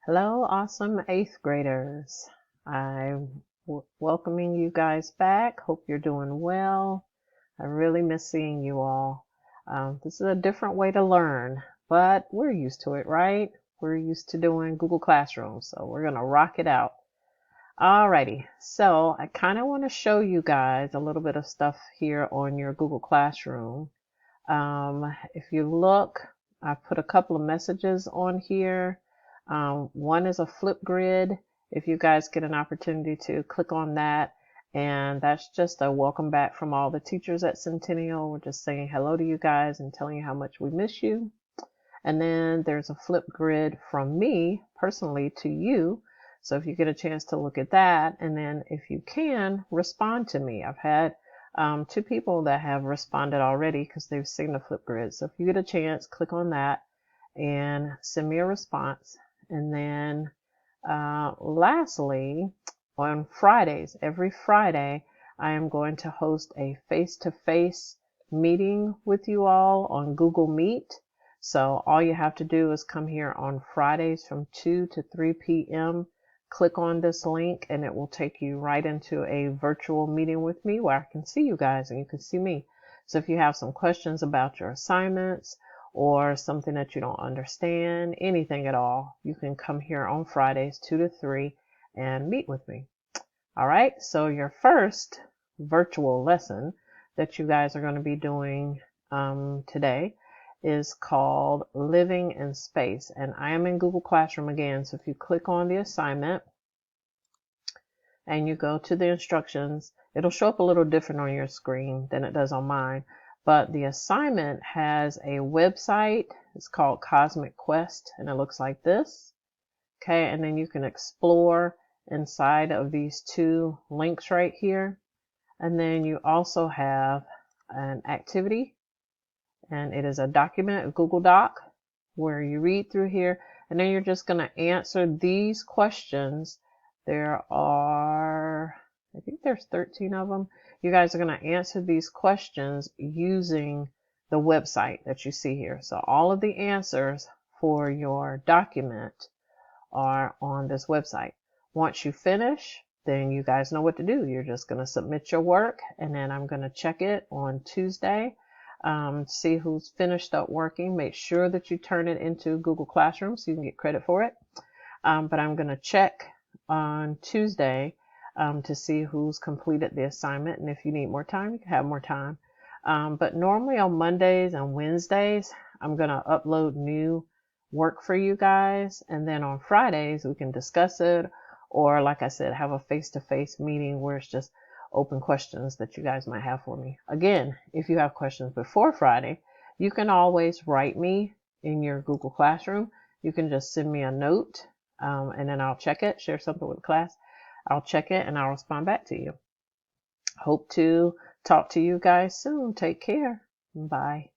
Hello, awesome eighth graders. I'm welcoming you guys back. Hope you're doing well. I really miss seeing you all. This is a different way to learn, but we're used to it, right? We're used to doing Google Classroom, so we're going to rock it out. Alrighty, so I kind of want to show you guys a little bit of stuff here on your Google Classroom. If you look, I put a couple of messages on here. One is a Flipgrid. If you guys get an opportunity to click on that, and that's just a welcome back from all the teachers at Centennial. We're just saying hello to you guys and telling you how much we miss you. And then there's a Flipgrid from me personally to you. So if you get a chance to look at that, and then if you can, respond to me. I've had two people that have responded already because they've seen the Flipgrid. So if you get a chance, click on that and send me a response. And then lastly, on Fridays, every Friday, I am going to host a face-to-face meeting with you all on Google Meet. So all you have to do is come here on Fridays from 2 to 3 p.m. Click on this link and it will take you right into a virtual meeting with me where I can see you guys and you can see me. So if you have some questions about your assignments or something that you don't understand, anything at all, you can come here on Fridays 2 to 3 and meet with me. All right, so your first virtual lesson that you guys are going to be doing today is called Living in Space, and I am in Google Classroom again. So if you click on the assignment and you go to the instructions, it'll show up a little different on your screen than it does on mine, but the assignment has a website. It's called Cosmic Quest and it looks like this. Okay, and then you can explore inside of these two links right here, and then you also have an activity, and it is a document, a Google Doc, where you read through here, and then you're just going to answer these questions. There are, I think there's 13 of them. You guys are going to answer these questions using the website that you see here. So all of the answers for your document are on this website. Once you finish, then you guys know what to do. You're just going to submit your work, and then I'm going to check it on Tuesday. See who's finished up working. Make sure that you turn it into Google Classroom so you can get credit for it. But I'm going to check on Tuesday to see who's completed the assignment. And if you need more time, you can have more time. But normally on Mondays and Wednesdays, I'm going to upload new work for you guys. And then on Fridays, we can discuss it. Or like I said, have a face-to-face meeting where it's just open questions that you guys might have for me. Again, if you have questions before Friday, you can always write me in your Google Classroom. You can just send me a note and then I'll check it, share something with the class. I'll check it and I'll respond back to you. Hope to talk to you guys soon. Take care. Bye.